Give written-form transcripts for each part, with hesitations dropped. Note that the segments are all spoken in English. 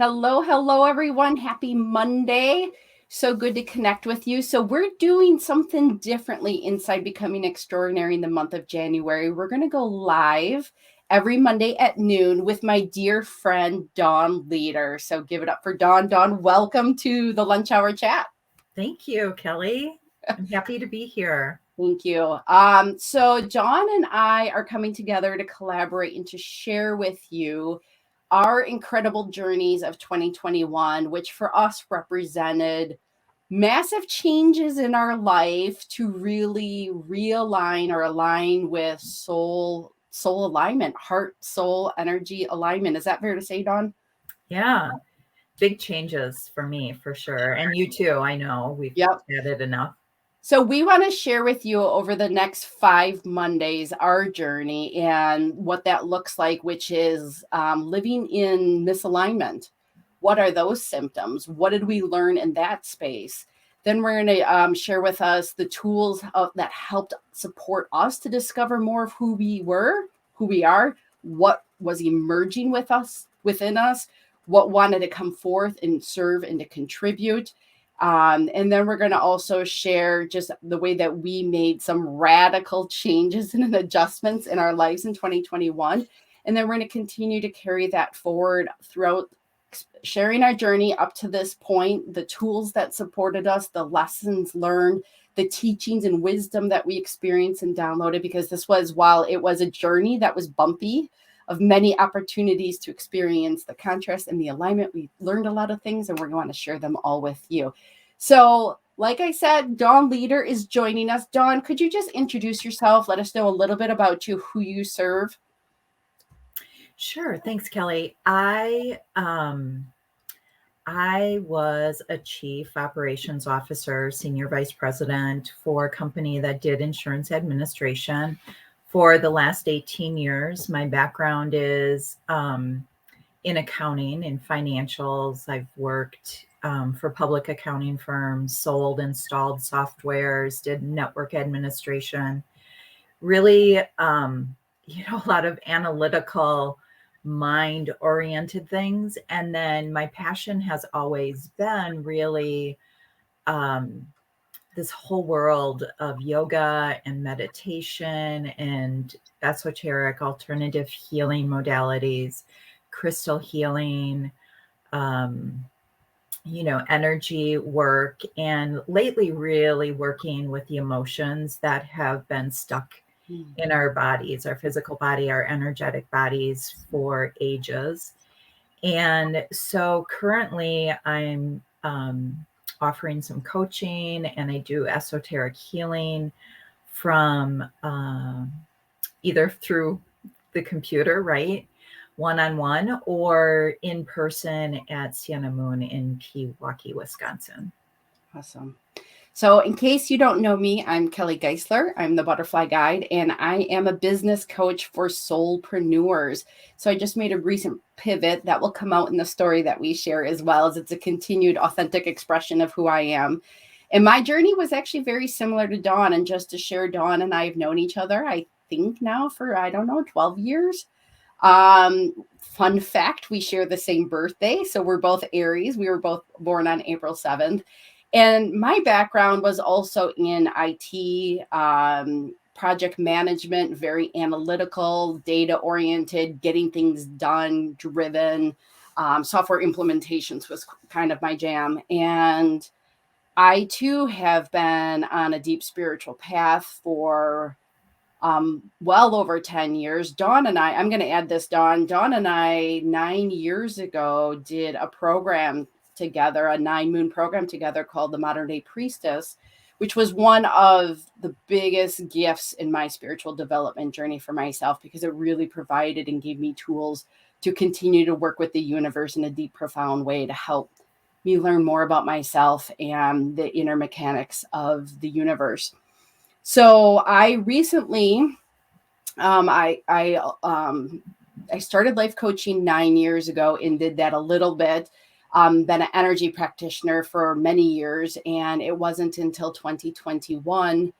Hello, everyone. Happy Monday. So good to connect with you. So we're doing something differently inside Becoming Extraordinary in the month of January. We're going to go live every Monday at noon with my dear friend, Dawn Leader. So give it up for Dawn. Dawn, welcome to the Lunch Hour Chat. Thank you, Kelly. I'm happy to be here. Thank you. So Dawn and I are coming together to collaborate and to share with you our incredible journeys of 2021, which for us represented massive changes in our life to really realign or align with soul alignment, heart, soul, energy alignment. Is that fair to say, Dawn? Yeah, big changes for me, for sure. And you too, I know. We've Yep. chatted enough. So we want to share with you over the next 5 Mondays our journey and what that looks like, which is living in misalignment. What are those symptoms? What did we learn in that space? Then we're going to share with us the tools that helped support us to discover more of who we were, who we are, what was emerging within us, what wanted to come forth and serve and to contribute. And then we're going to also share just the way that we made some radical changes and adjustments in our lives in 2021. And then we're going to continue to carry that forward throughout sharing our journey up to this point, the tools that supported us, the lessons learned, the teachings and wisdom that we experienced and downloaded, because this was, while it was a journey that was bumpy, of many opportunities to experience the contrast and the alignment. We learned a lot of things and we're going to share them all with you. So, like I said, Dawn Leader is joining us. Dawn, could you just introduce yourself? Let us know a little bit about you, who you serve. Sure. Thanks, Kelly. I was a chief operations officer, senior vice president for a company that did insurance administration for the last 18 years. My background is in accounting and financials. I've worked for public accounting firms, sold, installed softwares, did network administration, really, a lot of analytical, mind-oriented things. And then my passion has always been really this whole world of yoga and meditation and esoteric alternative healing modalities, crystal healing, energy work, and lately really working with the emotions that have been stuck in our bodies, our physical body, our energetic bodies for ages. And so currently I'm offering some coaching, and I do esoteric healing from either through the computer, right? One-on-one, or in person at Sienna Moon in Pewaukee, Wisconsin. Awesome. So in case you don't know me, I'm Kelly Geisler. I'm the Butterfly Guide, and I am a business coach for soulpreneurs. So I just made a recent pivot that will come out in the story that we share, as well as it's a continued authentic expression of who I am. And my journey was actually very similar to Dawn. And just to share, Dawn and I have known each other, I think now for, 12 years. Fun fact, we share the same birthday. So we're both Aries. We were both born on April 7th. And my background was also in IT, project management, very analytical, data oriented, getting things done, driven. Software implementations was kind of my jam. And I too have been on a deep spiritual path for well over 10 years. Dawn and I, I'm going to add this, Dawn and I 9 years ago did a program together, a 9-moon program together called the Modern Day Priestess, which was one of the biggest gifts in my spiritual development journey for myself, because it really provided and gave me tools to continue to work with the universe in a deep, profound way to help me learn more about myself and the inner mechanics of the universe. So I recently, I started life coaching 9 years ago and did that a little bit. Been an energy practitioner for many years, and it wasn't until 2021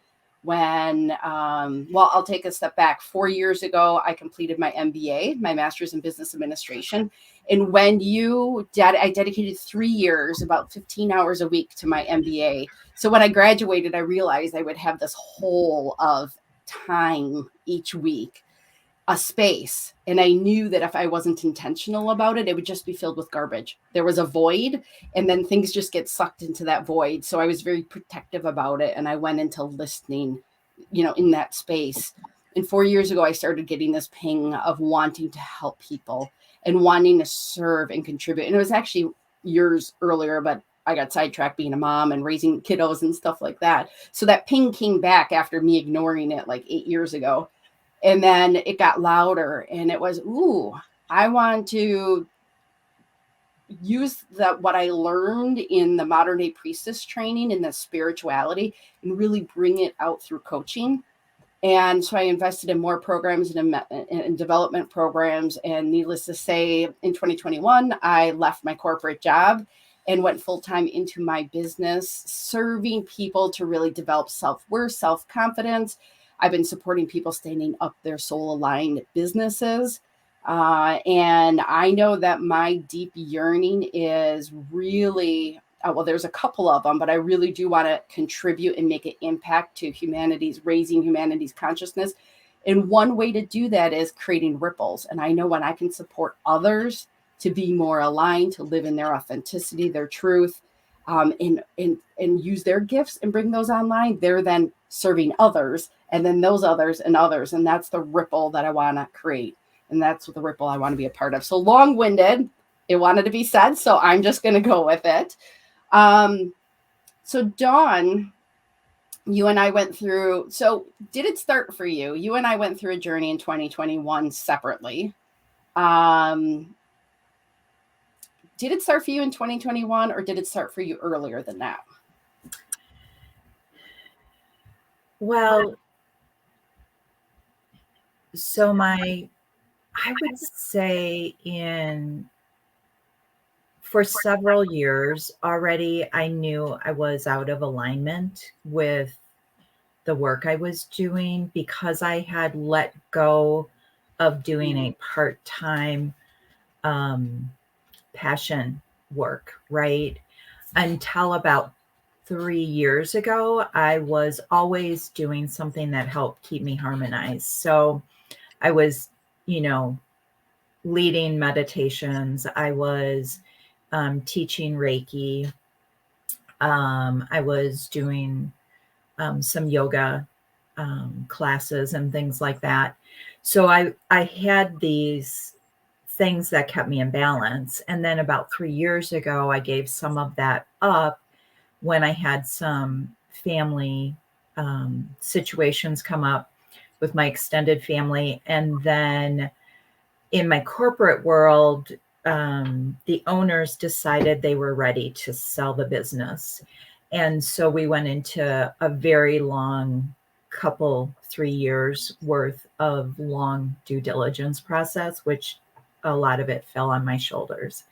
when, I'll take a step back. 4 years ago, I completed my MBA, my master's in business administration. And when I dedicated 3 years, about 15 hours a week to my MBA. So when I graduated, I realized I would have this hole of time each week, a space. And I knew that if I wasn't intentional about it, it would just be filled with garbage. There was a void, and then things just get sucked into that void. So I was very protective about it. And I went into listening, in that space. And 4 years ago, I started getting this ping of wanting to help people and wanting to serve and contribute. And it was actually years earlier, but I got sidetracked being a mom and raising kiddos and stuff like that. So that ping came back after me ignoring it like 8 years ago. And then it got louder, and it was, I want to use what I learned in the modern day priestess training and the spirituality and really bring it out through coaching. And so I invested in more programs and development programs. And needless to say, in 2021, I left my corporate job and went full-time into my business, serving people to really develop self-worth, self-confidence. I've been supporting people standing up their soul-aligned businesses. And I know that my deep yearning is really, there's a couple of them, but I really do want to contribute and make an impact to raising humanity's consciousness. And one way to do that is creating ripples. And I know when I can support others to be more aligned, to live in their authenticity, their truth, and use their gifts and bring those online, they're then serving others, and then those others and others. And that's the ripple that I want to create. And that's the ripple I want to be a part of. So long-winded, it wanted to be said, so I'm just going to go with it. So Dawn, you and I went through, so did it start for you? You and I went through a journey in 2021 separately. Did it start for you in 2021, or did it start for you earlier than that? Well, so I would say for several years already, I knew I was out of alignment with the work I was doing because I had let go of doing a part-time passion work, right? Until about 3 years ago, I was always doing something that helped keep me harmonized. So I was, leading meditations. I was teaching Reiki. I was doing some yoga classes and things like that. So I had these things that kept me in balance. And then about 3 years ago, I gave some of that up when I had some family situations come up with my extended family. And then in my corporate world, the owners decided they were ready to sell the business. And so we went into a very long 3 years worth of long due diligence process, which a lot of it fell on my shoulders.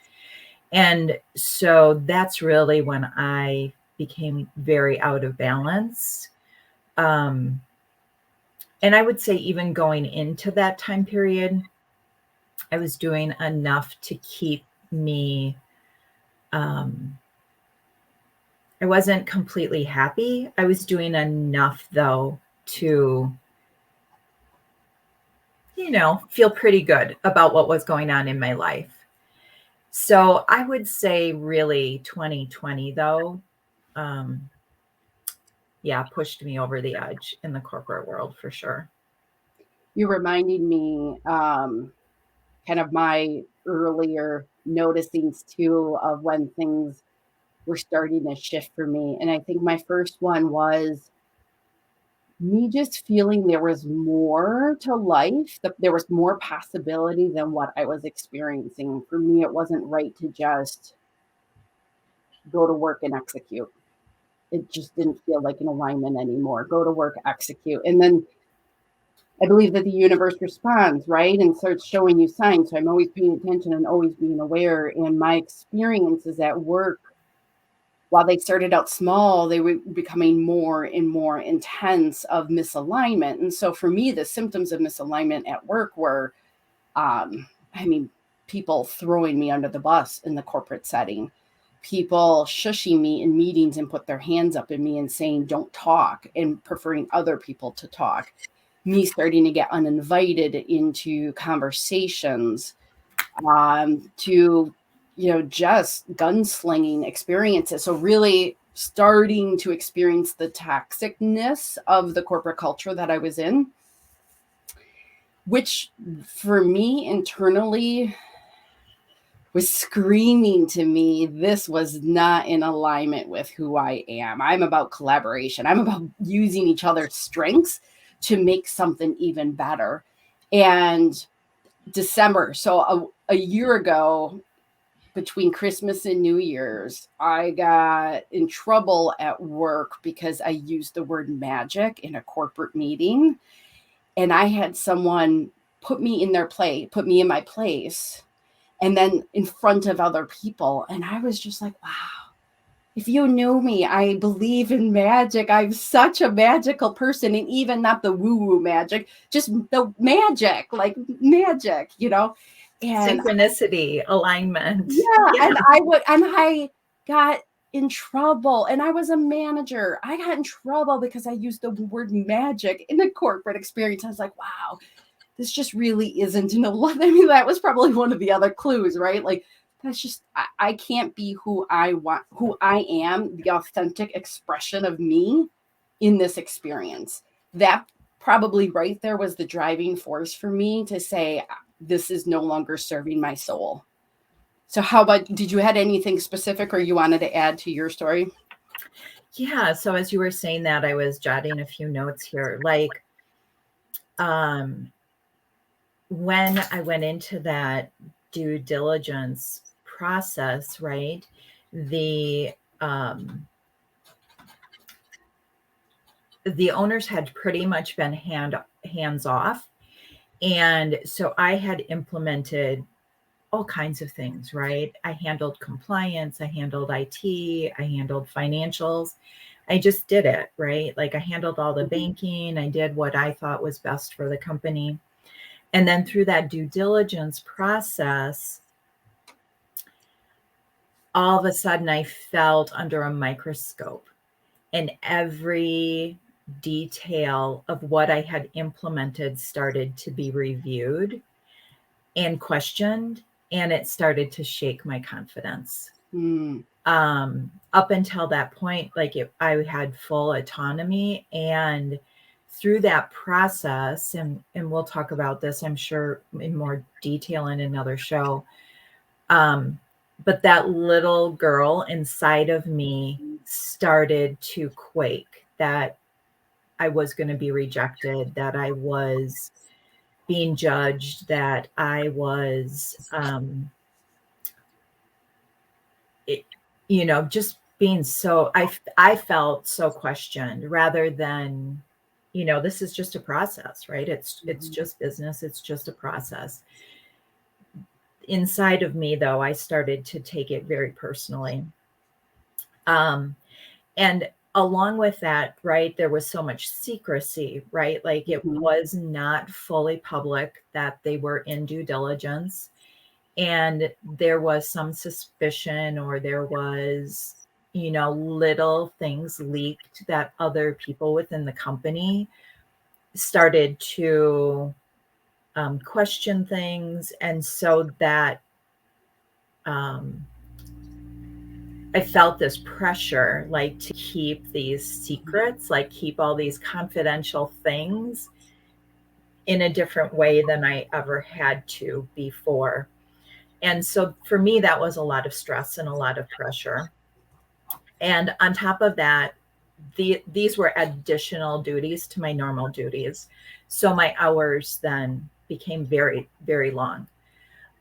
And so that's really when I became very out of balance. And I would say even going into that time period, I was doing enough to keep me, I wasn't completely happy. I was doing enough though to, feel pretty good about what was going on in my life. So I would say really 2020 though, pushed me over the edge in the corporate world for sure. You reminded me kind of my earlier noticings too of when things were starting to shift for me. And I think my first one was me just feeling there was more to life, that there was more possibility than what I was experiencing. For me, it wasn't right to just go to work and execute. It just didn't feel like an alignment anymore. Go to work, execute. And then I believe that the universe responds, right? And starts showing you signs. So I'm always paying attention and always being aware. And my experiences at work while they started out small, they were becoming more and more intense of misalignment. And so for me, the symptoms of misalignment at work were, I mean, people throwing me under the bus in the corporate setting, people shushing me in meetings and put their hands up at me and saying, don't talk, and preferring other people to talk, me starting to get uninvited into conversations, to, just gunslinging experiences. So really starting to experience the toxicness of the corporate culture that I was in, which for me internally was screaming to me, this was not in alignment with who I am. I'm about collaboration. I'm about using each other's strengths to make something even better. And December, so a year ago, between Christmas and New Year's, I got in trouble at work because I used the word magic in a corporate meeting. And I had someone put me in my place, and then in front of other people. And I was just like, wow, if you knew me, I believe in magic. I'm such a magical person. And even not the woo-woo magic, just the magic, like magic, And Synchronicity, alignment. yeah, and I got in trouble, and I was a manager. I got in trouble because I used the word magic in the corporate experience. I was like, wow, this just really isn't in a lot. I mean, that was probably one of the other clues, right? Like, that's just, I can't be who I am, the authentic expression of me in this experience. That probably right there was the driving force for me to say, this is no longer serving my soul. So how about, did you had anything specific or you wanted to add to your story? Yeah. So as you were saying that, I was jotting a few notes here. Like, when I went into that due diligence process, right, the owners had pretty much been hands off. And so I had implemented all kinds of things, right? I handled compliance, I handled IT, I handled financials. I just did it, right? Like I handled all the banking, I did what I thought was best for the company. And then through that due diligence process, all of a sudden I felt under a microscope, and every detail of what I had implemented started to be reviewed and questioned, and it started to shake my confidence. Up until that point, I had full autonomy, and through that process, and we'll talk about this, I'm sure, in more detail in another show. But that little girl inside of me started to quake, that I was going to be rejected, that I was being judged, that I was, just being so, I felt so questioned, rather than, this is just a process, right? It's just business. It's just a process. Inside of me, though, I started to take it very personally. And along with that, right, there was so much secrecy, right? Like it was not fully public that they were in due diligence. And there was some suspicion, or there was, little things leaked that other people within the company started to question things. And so that I felt this pressure, like to keep these secrets, like keep all these confidential things in a different way than I ever had to before. And so for me, that was a lot of stress and a lot of pressure. And on top of that, these were additional duties to my normal duties. So my hours then became very, very long.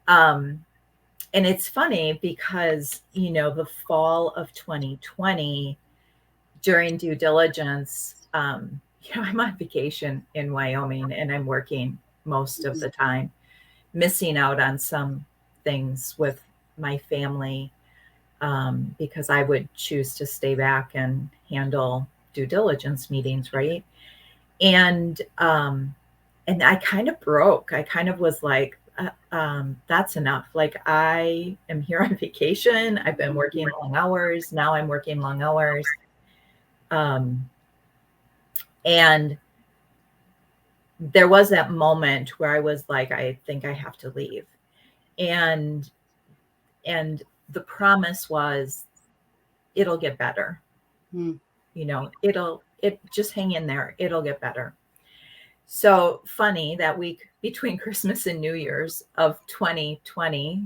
And it's funny because, the fall of 2020, during due diligence, I'm on vacation in Wyoming, and I'm working most of the time, missing out on some things with my family. because I would choose to stay back and handle due diligence meetings, right? And I kind of broke. I kind of was like, that's enough. Like, I am here on vacation. I've been working long hours. Now I'm working long hours. And there was that moment where I was like, I think I have to leave. And the promise was, it'll get better. Mm. You know, it just hang in there. It'll get better. So funny, that week between Christmas and New Year's of 2020,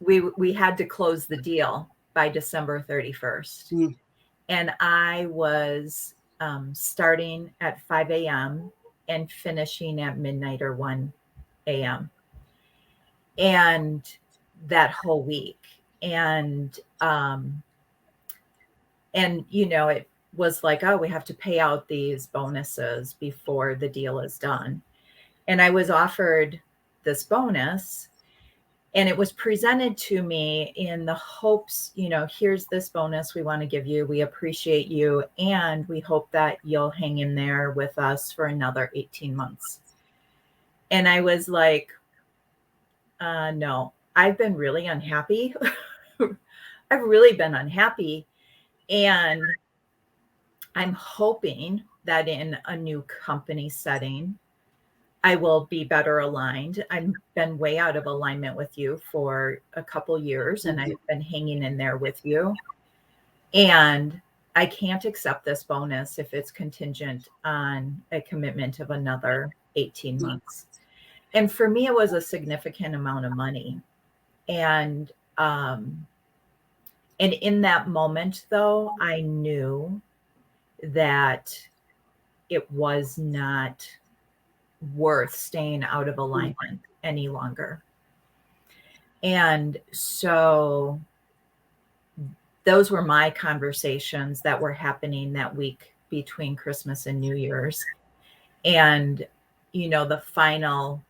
we had to close the deal by December 31st. Mm. And I was starting at 5 a.m. and finishing at midnight or 1 a.m. And that whole week. And you know, it was like, oh, we have to pay out these bonuses before the deal is done. And I was offered this bonus, and it was presented to me in the hopes, you know, here's this bonus we want to give you. We appreciate you. And we hope that you'll hang in there with us for another 18 months. And I was like, no, I've been really unhappy. I've really been unhappy. And I'm hoping that in a new company setting, I will be better aligned. I've been way out of alignment with you for a couple years, and I've been hanging in there with you. And I can't accept this bonus if it's contingent on a commitment of another 18 months. And for me, it was a significant amount of money. And in that moment, though, I knew that it was not worth staying out of alignment any longer. And so those were my conversations that were happening that week between Christmas and New Year's. And, you know,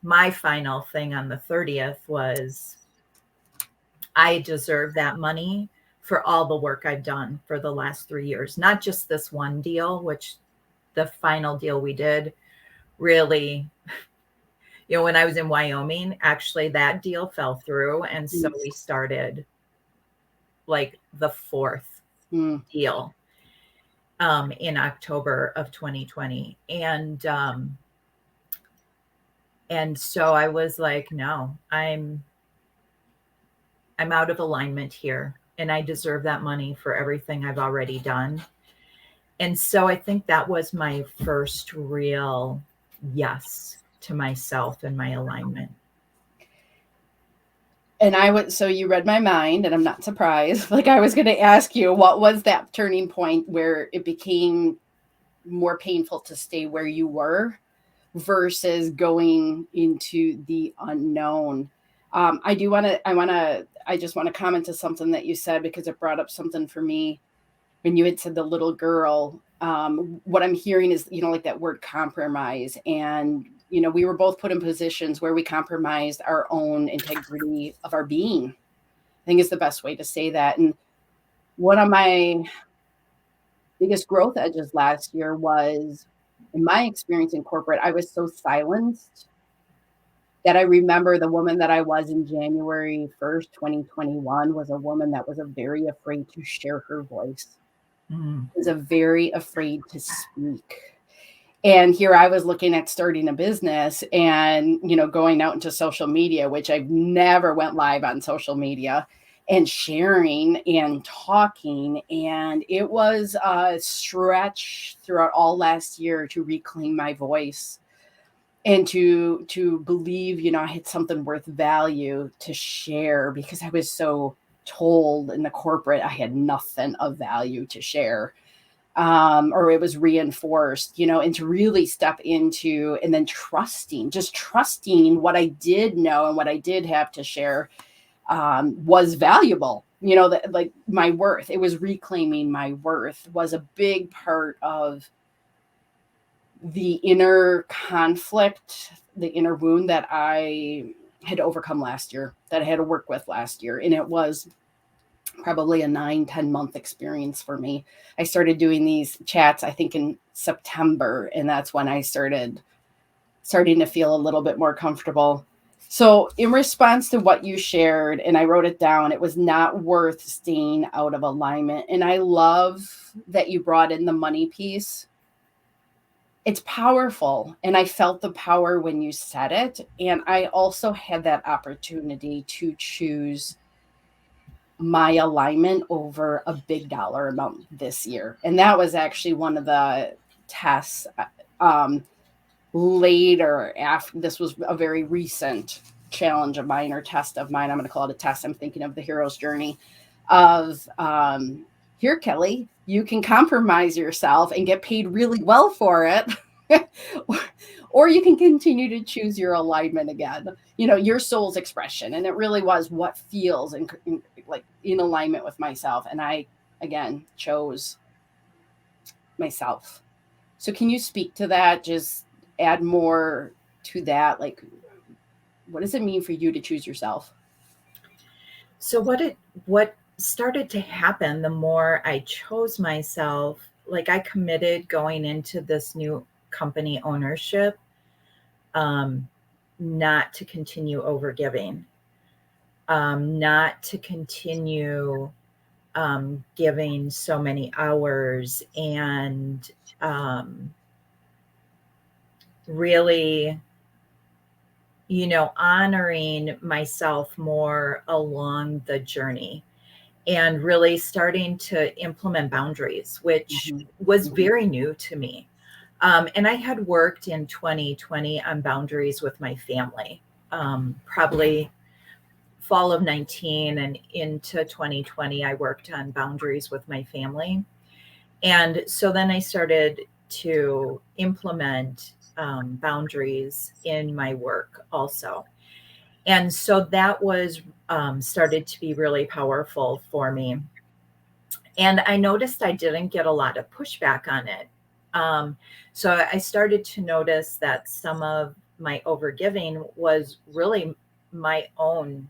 my final thing on the 30th was, I deserve that money for all the work I've done for the last 3 years, not just this one deal, which the final deal we did really, you know, when I was in Wyoming, actually that deal fell through. And so we started like the fourth deal in October of 2020. And so I was like, no, I'm out of alignment here, and I deserve that money for everything I've already done. And so I think that was my first real yes to myself and my alignment. And so you read my mind, and I'm not surprised. Like, I was going to ask you, what was that turning point where it became more painful to stay where you were versus going into the unknown? I just want to comment to something that you said, because it brought up something for me when you had said the little girl. What I'm hearing is, you know, like that word compromise. And, you know, we were both put in positions where we compromised our own integrity of our being. I think is the best way to say that. And one of my biggest growth edges last year was, in my experience in corporate, I was so silenced that I remember the woman that I was in January 1st, 2021 was a woman that was very afraid to share her voice. Was very afraid to speak. And here I was looking at starting a business and, you know, going out into social media, which I've never went live on social media, and sharing and talking. And it was a stretch throughout all last year to reclaim my voice and to believe, you know, I had something worth value to share, because I was so told in the corporate I had nothing of value to share. Or it was reinforced, you know, and to really step into, and then just trusting what I did know and what I did have to share was valuable. You know, that, like, my worth, it was reclaiming my worth was a big part of the inner conflict, the inner wound that I had to overcome last year, that I had to work with last year. And it was probably a 9-10 month experience for me. I started doing these chats, I think in September, and that's when I starting to feel a little bit more comfortable. So, in response to what you shared, and I wrote it down, it was not worth staying out of alignment. And I love that you brought in the money piece. It's powerful. And I felt the power when you said it. And I also had that opportunity to choose my alignment over a big dollar amount this year. And that was actually one of the tests. Um, Later, after this was a very recent challenge of mine or test of mine. I'm going to call it a test. I'm thinking of the hero's journey of here, Kelly, you can compromise yourself and get paid really well for it. Or you can continue to choose your alignment again, your soul's expression. And it really was what feels like in alignment with myself. And I, again, chose myself. So can you speak to that? Just add more to that. Like, what does it mean for you to choose yourself? So what started to happen the more I chose myself, like I committed going into this new company ownership, not to continue overgiving, not to continue giving so many hours, and really, honoring myself more along the journey, and really starting to implement boundaries, which Mhm. was Mhm. very new to me. And I had worked in 2020 on boundaries with my family, probably fall of 19 and into 2020, I worked on boundaries with my family. And so then I started to implement boundaries in my work also. And so that was started to be really powerful for me. And I noticed I didn't get a lot of pushback on it. So I started to notice that some of my overgiving was really my own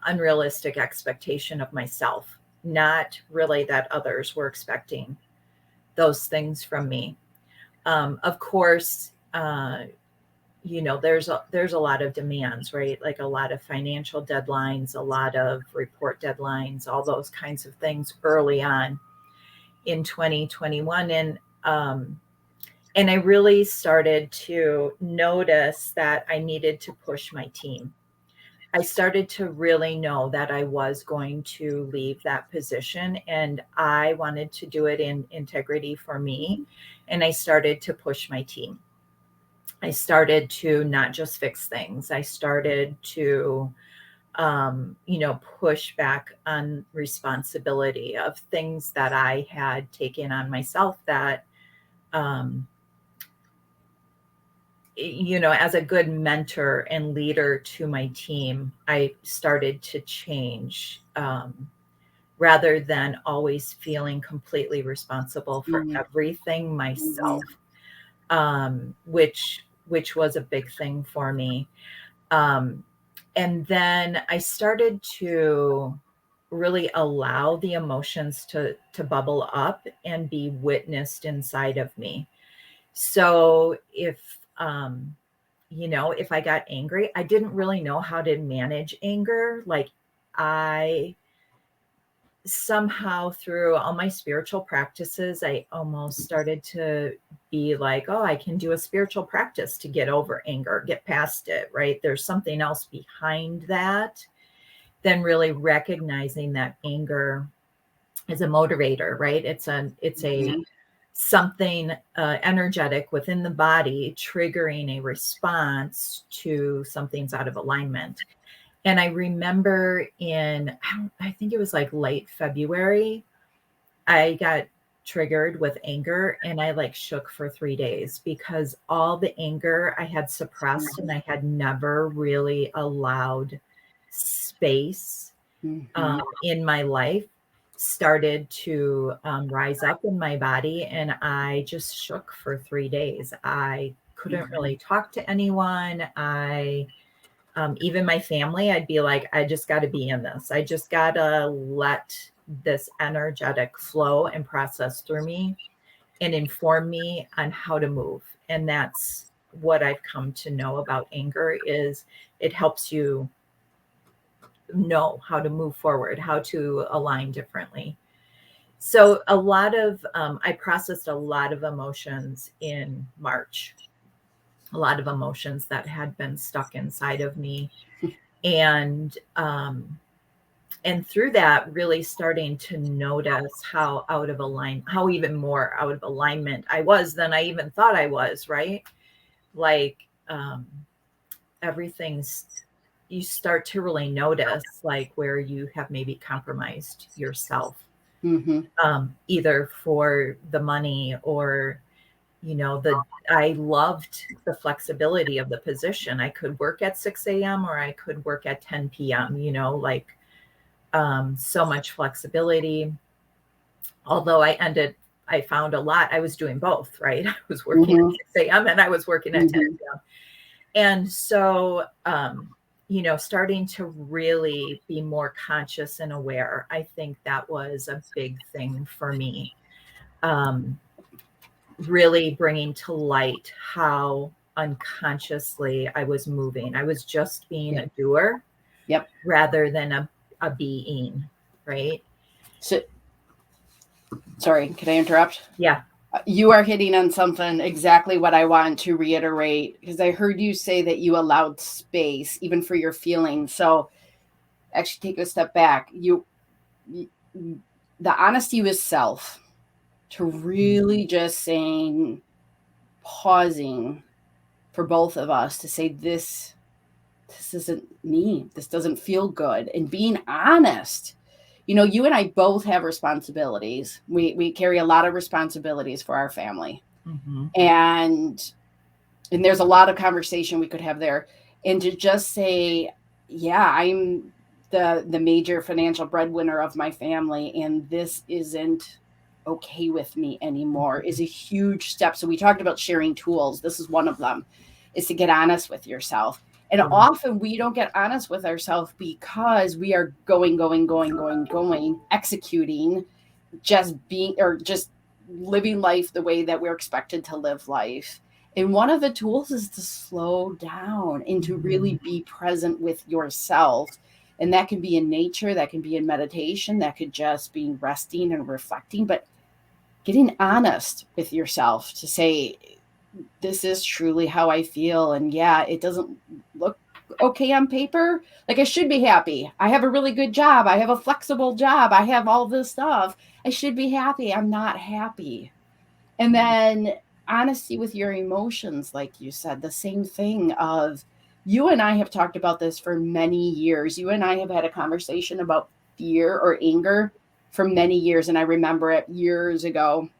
unrealistic expectation of myself, not really that others were expecting those things from me. Of course, there's a lot of demands, right? Like a lot of financial deadlines, a lot of report deadlines, all those kinds of things early on in 2021. And I really started to notice that I needed to push my team. I started to really know that I was going to leave that position, and I wanted to do it in integrity for me. And I started to push my team. I started to not just fix things. I started to, push back on responsibility of things that I had taken on myself that, um, as a good mentor and leader to my team, I started to change, rather than always feeling completely responsible for Mhm. everything Mhm. myself, which was a big thing for me. Um, and then I started to really allow the emotions to bubble up and be witnessed inside of me. So if I got angry, I didn't really know how to manage anger. Like I somehow through all my spiritual practices, I almost started to be like, oh, I can do a spiritual practice to get over anger, get past it, right? There's something else behind that than really recognizing that anger is a motivator, right? It's a Mhm. something energetic within the body triggering a response to something's out of alignment. And I remember I think it was like late February, I got triggered with anger, and I like shook for 3 days because all the anger I had suppressed and I had never really allowed space Mhm. in my life. started to rise up in my body, and I just shook for 3 days. I couldn't really talk to anyone. Even my family, I'd be like, I just got to be in this. I just got to let this energetic flow and process through me and inform me on how to move. And that's what I've come to know about anger is it helps you know how to move forward, how to align differently. So I processed a lot of emotions in March, a lot of emotions that had been stuck inside of me. And through that, really starting to notice how how even more out of alignment I was than I even thought I was, right? Like everything's, you start to really notice like where you have maybe compromised yourself, either for the money or, I loved the flexibility of the position. I could work at 6 a.m. or I could work at 10 p.m., so much flexibility. Although I found a lot, I was doing both, right? I was working at 6 a.m. and I was working at 10 p.m. And so, starting to really be more conscious and aware, I think that was a big thing for me. Really bringing to light how unconsciously I was moving. I was just being a doer rather than a being, right? So, sorry, can I interrupt? Yeah. You are hitting on something exactly what I want to reiterate, because I heard you say that you allowed space even for your feelings. So actually take a step back. The honesty with self, to really just saying, pausing for both of us to say, this isn't me. This doesn't feel good. And being honest. You and I both have responsibilities. We carry a lot of responsibilities for our family. And there's a lot of conversation we could have there. And to just say, yeah, I'm the major financial breadwinner of my family, and this isn't okay with me anymore, is a huge step. So we talked about sharing tools. This is one of them, is to get honest with yourself. And often we don't get honest with ourselves because we are going, executing, just being, or just living life the way that we're expected to live life. And one of the tools is to slow down and to really be present with yourself. And that can be in nature, that can be in meditation, that could just be resting and reflecting, but getting honest with yourself to say, this is truly how I feel. And yeah, it doesn't look okay on paper. Like, I should be happy. I have a really good job. I have a flexible job. I have all this stuff. I should be happy. I'm not happy. And then honesty with your emotions, like you said, the same thing of, you and I have talked about this for many years. You and I have had a conversation about fear or anger for many years. And I remember it years ago,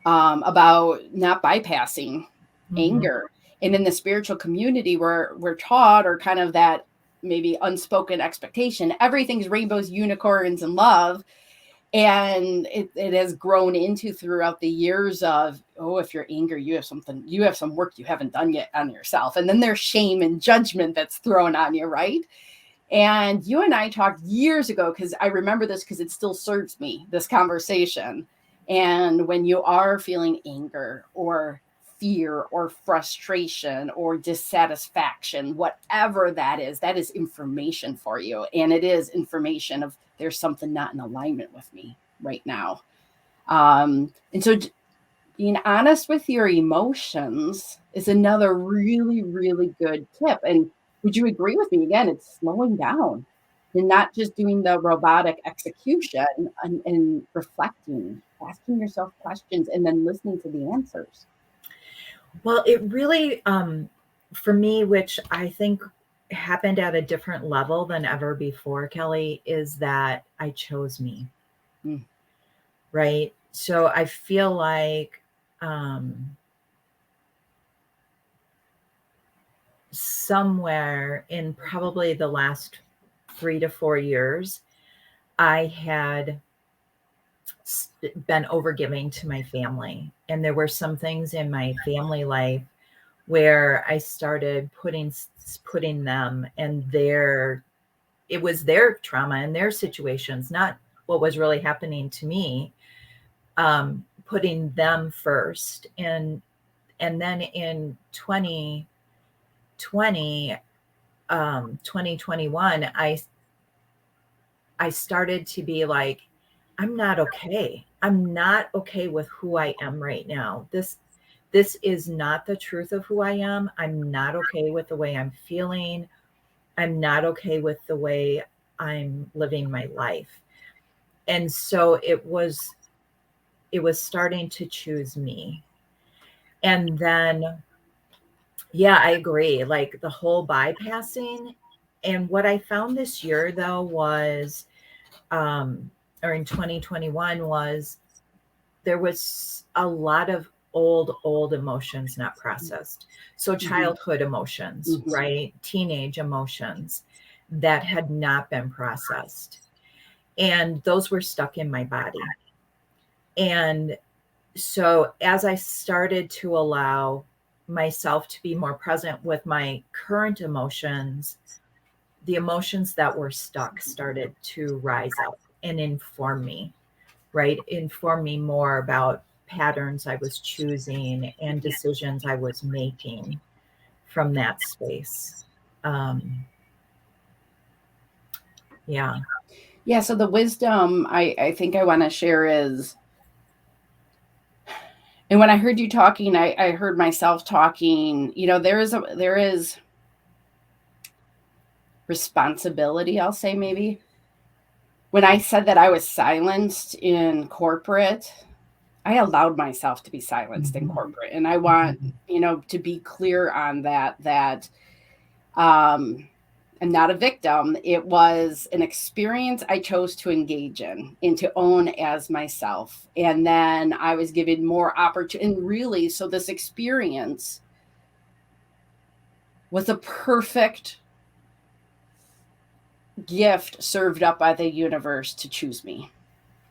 about not bypassing anger. And in the spiritual community, we're taught, or kind of that maybe unspoken expectation, everything's rainbows, unicorns, and love. And it has grown into, throughout the years, of, oh, if you're angry, you have some work you haven't done yet on yourself. And then there's shame and judgment that's thrown on you, right? And you and I talked years ago, because I remember this because it still serves me, this conversation. And when you are feeling anger or fear or frustration or dissatisfaction, whatever that is information for you. And it is information of, there's something not in alignment with me right now. And so being honest with your emotions is another really, really good tip. And would you agree with me? Again, it's slowing down and not just doing the robotic execution, and reflecting, asking yourself questions, and then listening to the answers. Well, it really, for me, which I think happened at a different level than ever before, Kelly, is that I chose me. Right. So I feel like somewhere in probably the last 3 to 4 years, I had been overgiving to my family. And there were some things in my family life where I started putting them and it was their trauma and their situations, not what was really happening to me, putting them first. And then in 2021, I started to be like, I'm not okay. I'm not okay with who I am right now. This is not the truth of who I am. I'm not okay with the way I'm feeling. I'm not okay with the way I'm living my life. And so it was starting to choose me. And then, yeah, I agree. Like the whole bypassing. And what I found this year though was, or in 2021 was, there was a lot of old emotions not processed. So childhood emotions, right? Teenage emotions that had not been processed. And those were stuck in my body. And so as I started to allow myself to be more present with my current emotions, the emotions that were stuck started to rise up and inform me, right? Inform me more about patterns I was choosing and decisions I was making from that space. Yeah. Yeah. So the wisdom I think I want to share is, and when I heard you talking, I heard myself talking. There is responsibility, I'll say, maybe. When I said that I was silenced in corporate, I allowed myself to be silenced in corporate. And I want, to be clear on that I'm not a victim. It was an experience I chose to engage in and to own as myself. And then I was given more opportunity. And really, so this experience was a perfect gift served up by the universe to choose me.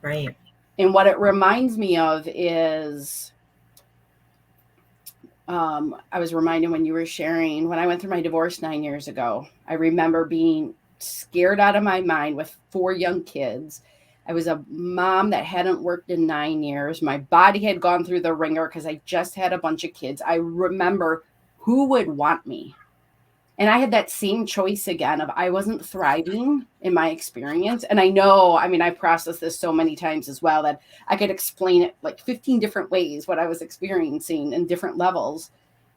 Right. And what it reminds me of is, I was reminded when you were sharing, when I went through my divorce 9 years ago, I remember being scared out of my mind with 4 young kids. I was a mom that hadn't worked in 9 years. My body had gone through the ringer because I just had a bunch of kids. I remember who would want me. And I had that same choice again of I wasn't thriving in my experience. And I know, I processed this so many times as well that I could explain it like 15 different ways what I was experiencing in different levels.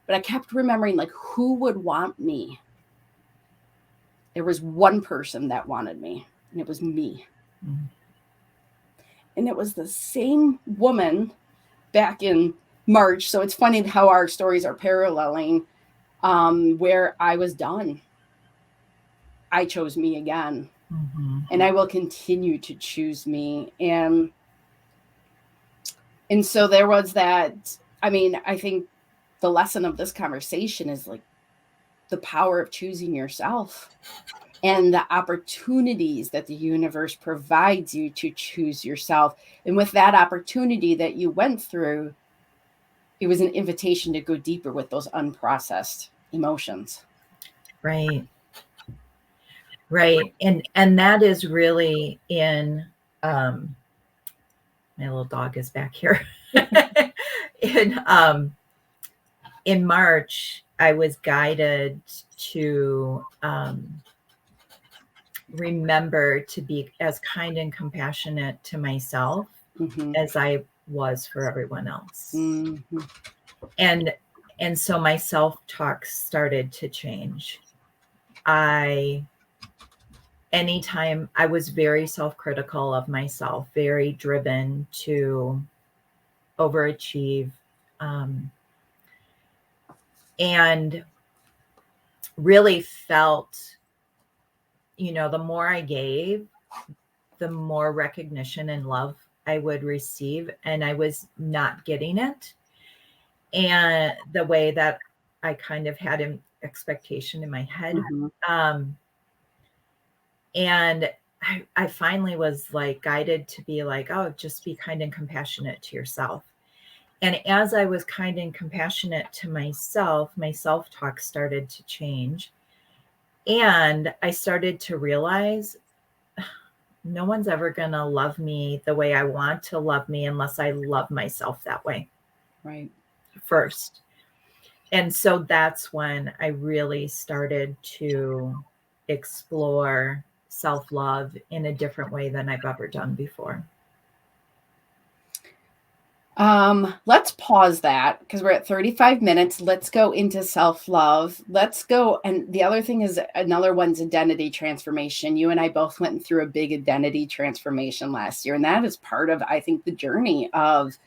But I kept remembering, like, who would want me? There was one person that wanted me, and it was me. Mm-hmm. And it was the same woman back in March. So it's funny how our stories are paralleling, where I was done. I chose me again. Mm-hmm. And I will continue to choose me. And so there was that. I think the lesson of this conversation is like the power of choosing yourself and the opportunities that the universe provides you to choose yourself. And with that opportunity that you went through, it was an invitation to go deeper with those unprocessed emotions. Right. Right. And that is really in, my little dog is back here. In March, I was guided to remember to be as kind and compassionate to myself as I was for everyone else. And so my self-talk started to change. Anytime I was very self-critical of myself, very driven to overachieve, and really felt, the more I gave, the more recognition and love I would receive, and I was not getting it. And the way that I kind of had an expectation in my head. And I finally was like guided to be like, oh, just be kind and compassionate to yourself. And as I was kind and compassionate to myself, my self-talk started to change. And I started to realize no one's ever going to love me the way I want to love me unless I love myself that way. Right. First. And so that's when I really started to explore self-love in a different way than I've ever done before. Let's pause that because we're at 35 minutes. Let's go into self-love. Let's go. And the other thing is another one's identity transformation. You and I both went through a big identity transformation last year. And that is part of, I think, the journey of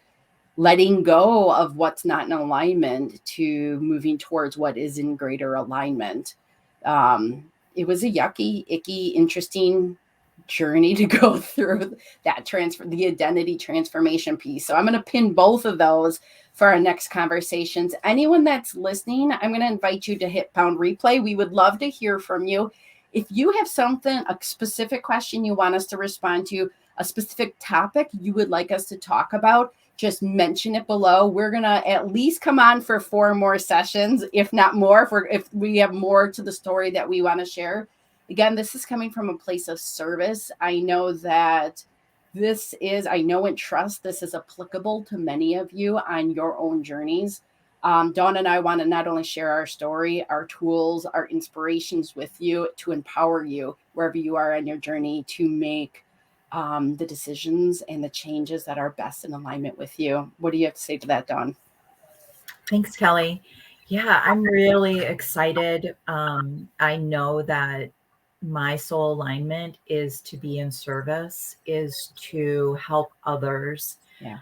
letting go of what's not in alignment to moving towards what is in greater alignment. It was a yucky, icky, interesting journey to go through that the identity transformation piece. So I'm going to pin both of those for our next conversations. Anyone that's listening, I'm going to invite you to hit pound replay. We would love to hear from you. If you have something, a specific question you want us to respond to, a specific topic you would like us to talk about, just mention it below. We're going to at least come on for 4 more sessions, if not more, if we have more to the story that we want to share. Again, this is coming from a place of service. I know that I know and trust this is applicable to many of you on your own journeys. Dawn and I want to not only share our story, our tools, our inspirations with you to empower you wherever you are on your journey to make the decisions and the changes that are best in alignment with you. What do you have to say to that, Dawn? Thanks, Kelly. Yeah, I'm really excited. I know that my soul alignment is to be in service, is to help others. Yeah.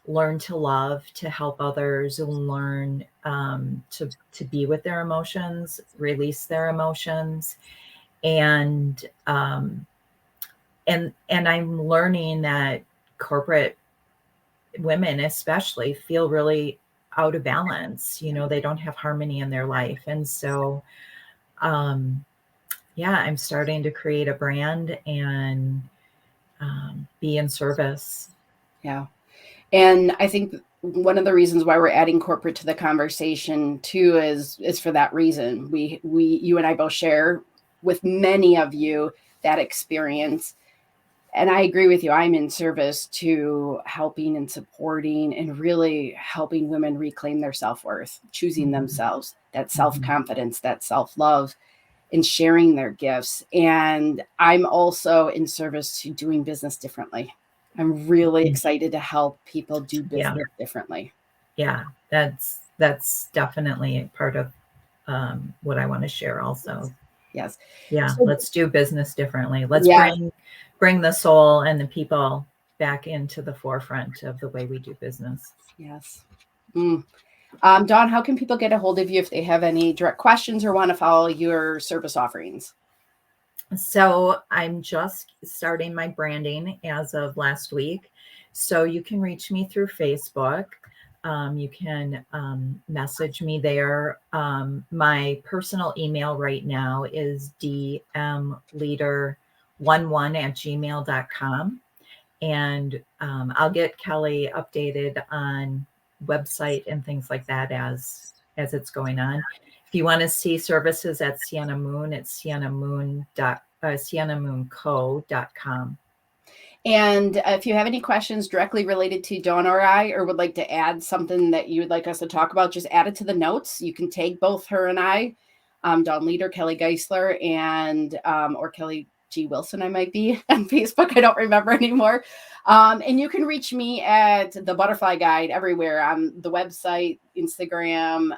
Learn to love, to help others, learn to be with their emotions, release their emotions, and I'm learning that corporate women especially feel really out of balance. You know, they don't have harmony in their life. And so, I'm starting to create a brand and be in service. Yeah. And I think one of the reasons why we're adding corporate to the conversation too is for that reason. You and I both share with many of you that experience. And I agree with you. I'm in service to helping and supporting and really helping women reclaim their self-worth, choosing themselves, that self-confidence, that self-love, and sharing their gifts. And I'm also in service to doing business differently. I'm really excited to help people do business differently. Yeah, that's definitely part of what I want to share also. Yes. Yeah, so, let's do business differently. Let's bring the soul and the people back into the forefront of the way we do business. Yes. Dawn, how can people get a hold of you if they have any direct questions or want to follow your service offerings? So I'm just starting my branding as of last week. So you can reach me through Facebook. You can message me there. My personal email right now is dmleader11@gmail.com. And I'll get Kelly updated on website and things like that as it's going on. If you want to see services at Sienna Moon, it's siennamoonco.com. And if you have any questions directly related to Dawn or I, or would like to add something that you would like us to talk about, just add it to the notes. You can tag both her and I, Dawn Leader, Kelly Geisler, and or Kelly G. Wilson, I might be on Facebook. I don't remember anymore. And you can reach me at the Butterfly Guide everywhere on the website, Instagram,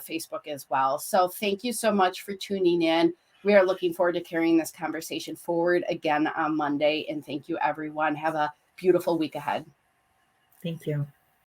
Facebook as well. So thank you so much for tuning in. We are looking forward to carrying this conversation forward again on Monday. And thank you, everyone. Have a beautiful week ahead. Thank you.